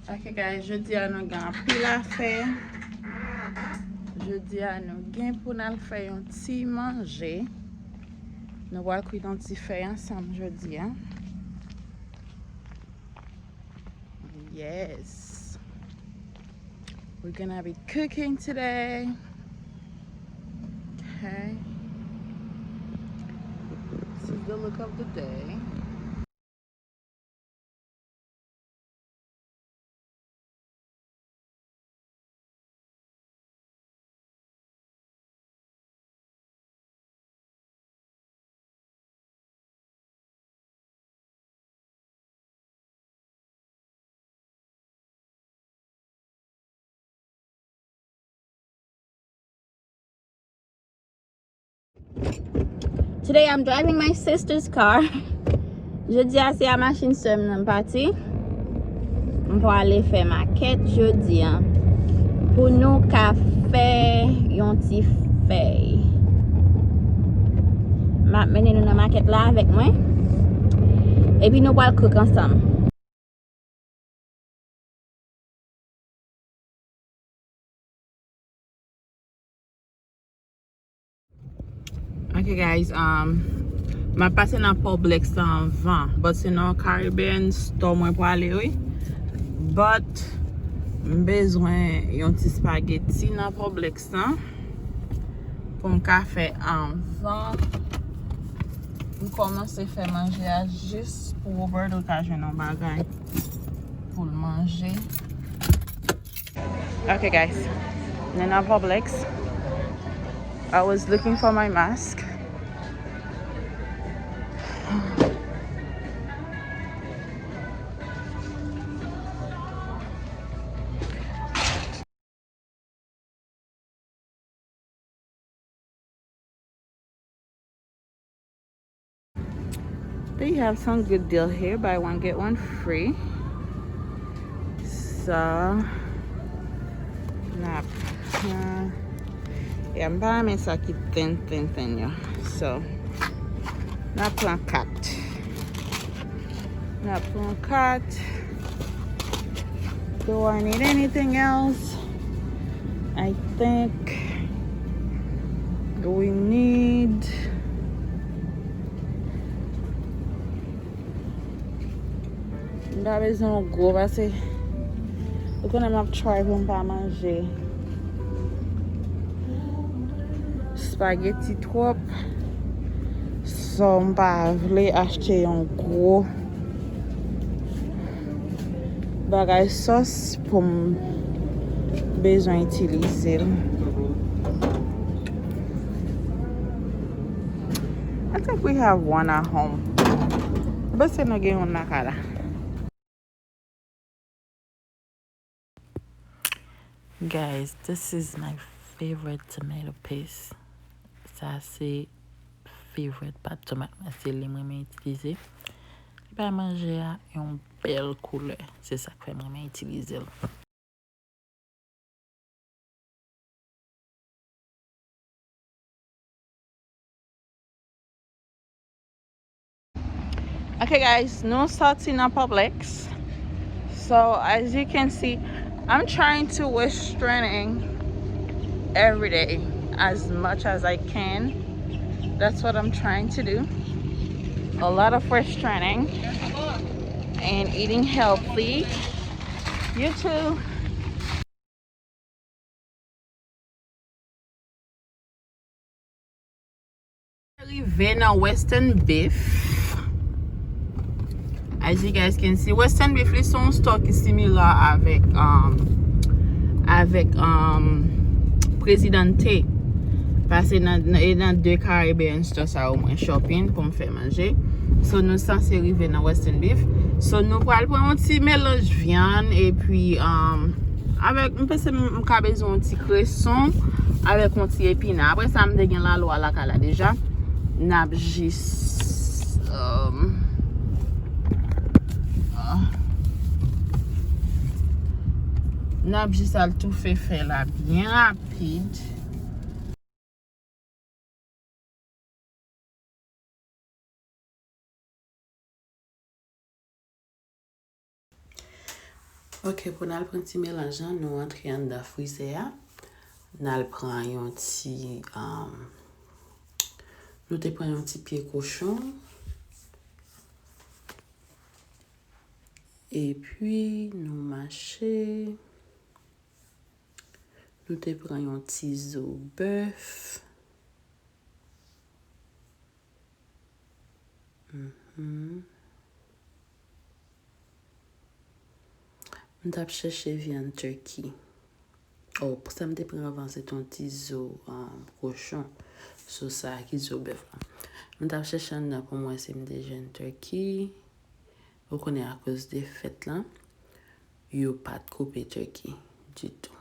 Ok guys, jeudi a nou gen pil a fe. Jeudi a nou gen pou nan fè yon ti manje. Nou wal kou yon ti fè ansam jeudi a. Yes. We're gonna be cooking today. Okay. This is the look of the day. Today I'm driving my sister's car. Jeudi a se a machine sem nan pati. On pou ale fè maket jeudi an. Pou nou ka fè yon ti fey. Map mene nou nan maket la avek mwen. E pi nou wal cook ansam. Okay guys, ma pase nan Publix an van, but se nan Caribbean store mwen pou ale we. But mbezwen yon ti spaghetti nan Publix an pou mka fe an van. M komanse fe manje a jist pou Roberto ka jwen nan bagay pou l manje. Okay guys, nan Publix. I was looking for my mask. They have some good deal here. Buy one get one free. So, yeah, mba men sa ki ten yo. So, na plan 4. Na plan 4. Do I need anything else? I think we need da bezon go parce we gonna have try pou mpa manje spaghetti trop. So mpa vle achete yon gros bagay sos pou bezon itilize. I think we have one at home. But se no gen yon nakala. Guys, this is my favorite tomato paste. Ça c'est favorite pat tomate. C'est li mwen utiliser. Ba manger a yon belle couleur. C'est ça que mwen utiliser. Okay guys, no salty in Publix. So as you can see, I'm trying to restraining every day as much as I can. That's what I'm trying to do. A lot of restraining and eating healthy. You too. Vena Western beef. As you guys can see, Western beef is son stock is similar avec Presidente. Parce nan deux Caribbean store sa ou mwen shopping pou m fè manje. So nou sanse rive nan Western beef. So nou pral pou un ti mélange viande et puis avec m'pese m ka bezon un ti cresson avec un ti épinard. Après ça m de gen la lo la kala déjà. Nap jis Nap jis al tout fait là bien rapide. Ok, pour nous prendre petit mélange, nous entrons dans le freezer. Nous prenons un petit nous te prenons un petit pied cochon. Et puis nous mâcher. Nous te prenons un petit os bœuf. Nous avons cherché viande turkey. Oh, pour ça, je prends avant c'est un petit os cochon. Sur ça, qui os bœuf. Nous avons cherché pour moi, c'est déjà un turkey. Vous connaissez à cause des fêtes là. Il n'y a pas de coupé turkey du tout.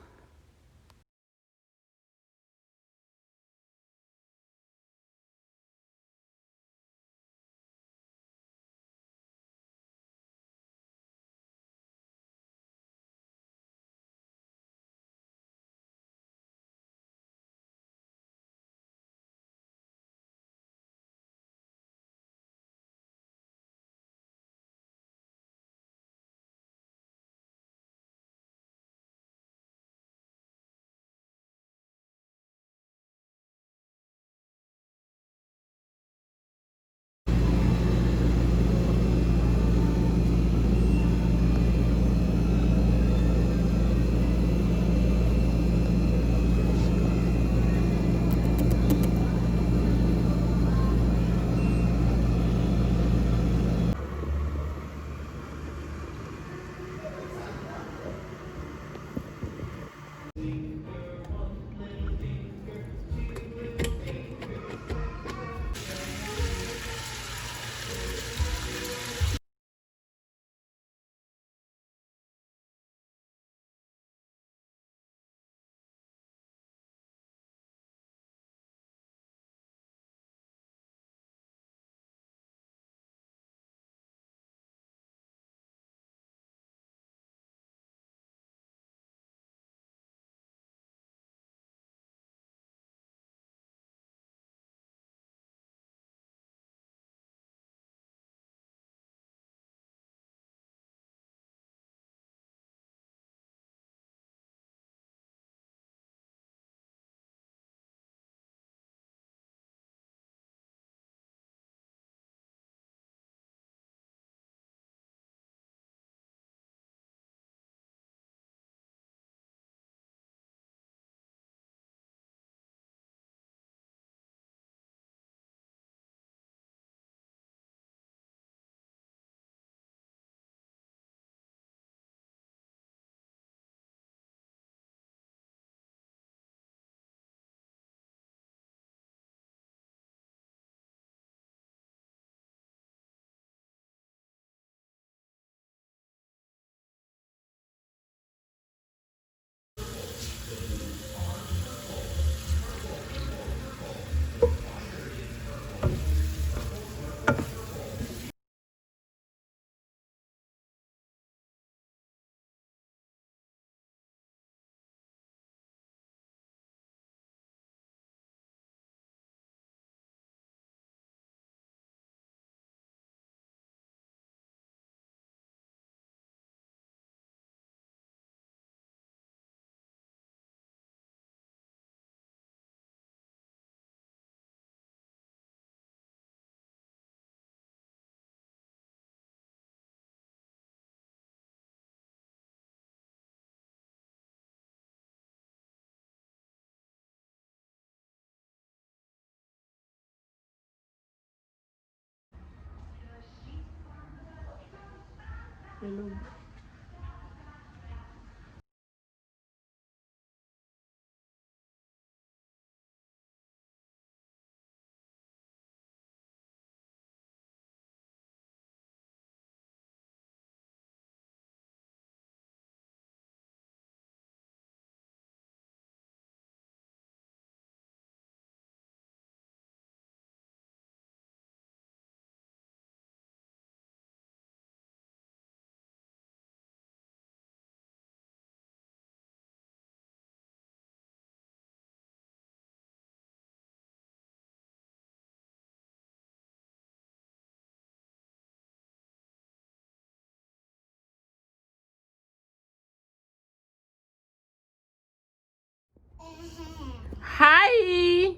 Hi.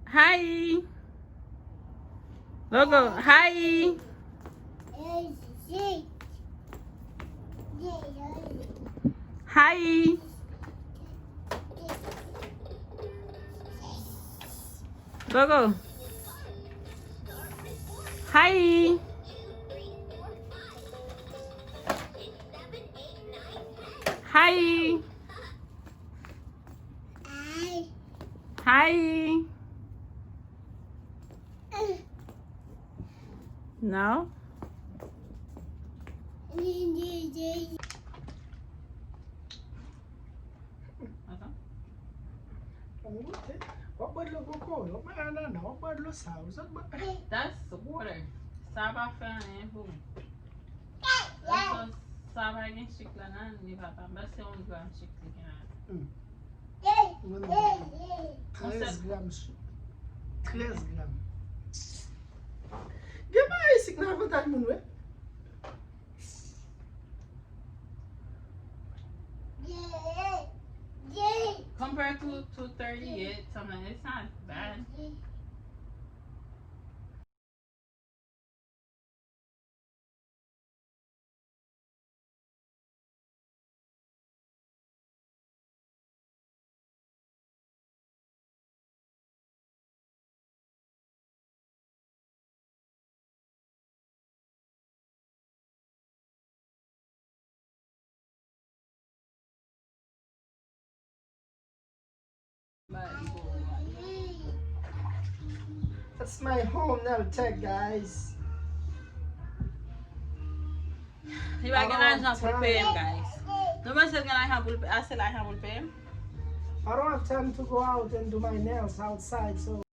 Hi. Logo. Hi. Hi. Logo. Hi. Hi. Hi. No? That's water. Saba fan and boom. So saba again chikla na ni papa. Basi on gram chikli kina. 13 grams. 13 grams. Gen ba isik nan avantaj moun we? Compared to 38, something it's not bad. That's my home now tech, guys. Di ba ganahan pulpem, guys? Naman sa ganahan pulpem, asal ganahan pulpem? I don't have time to go out and do my nails outside, so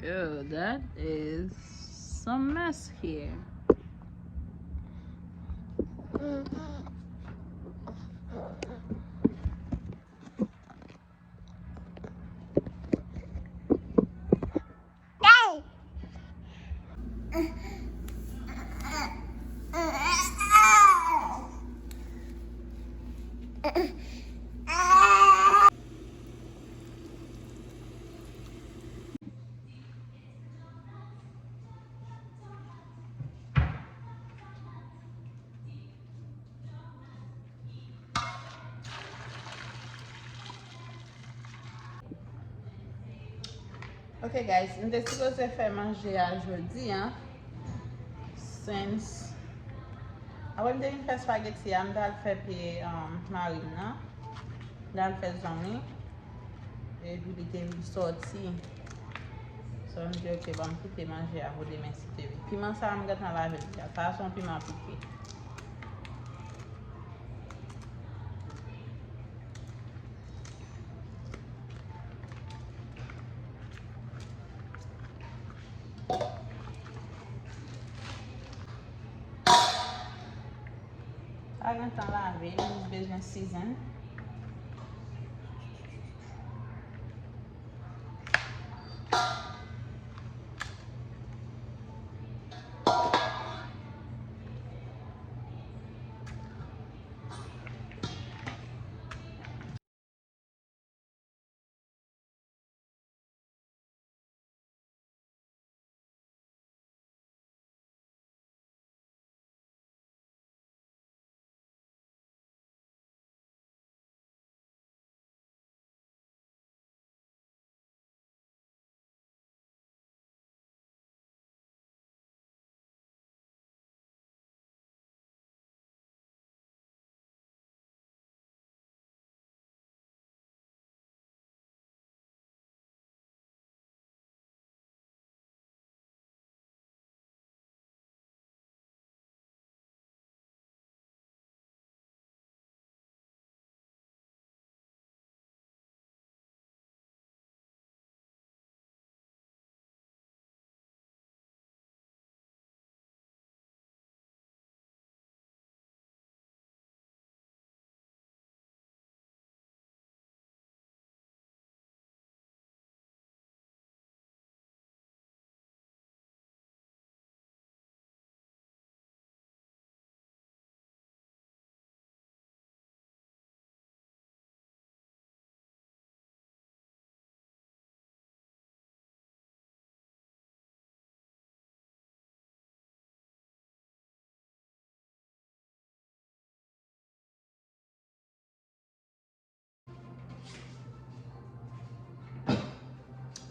Ew, that is some mess here. Ok guys, mwen te supose fè manje a jodi, since awen te vin fè spaghetti, am dal fè pe marina, dal fè zami, e pi li te vin sorti. So mwen di ok, ba m kite manje a vode men si te vi. Piman sa m gat nan la jodi, sa son piman pike. pa gen tan lave, nou bezwen season.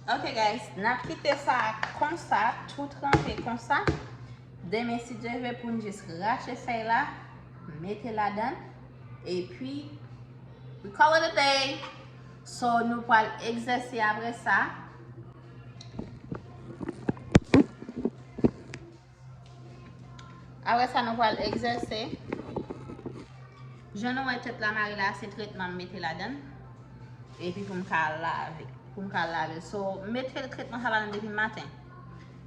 Ok guys, nap kite sa kon sa, tout trempe kon sa. Demain si Dieu veut pour nous juste racher ça là, mettez la dedans et puis we call it a day. So nous allons exercer après ça. Après ça nous allons exercer. Je ne vais tête la marie là, c'est traitement mettez la dedans et puis pour me laver. So mettez le traitement ça là depuis le matin.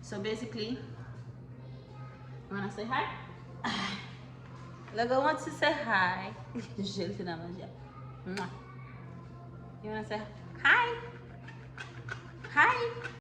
So basically, you wanna say hi? Look, I want to say hi. You wanna say hi? Hi.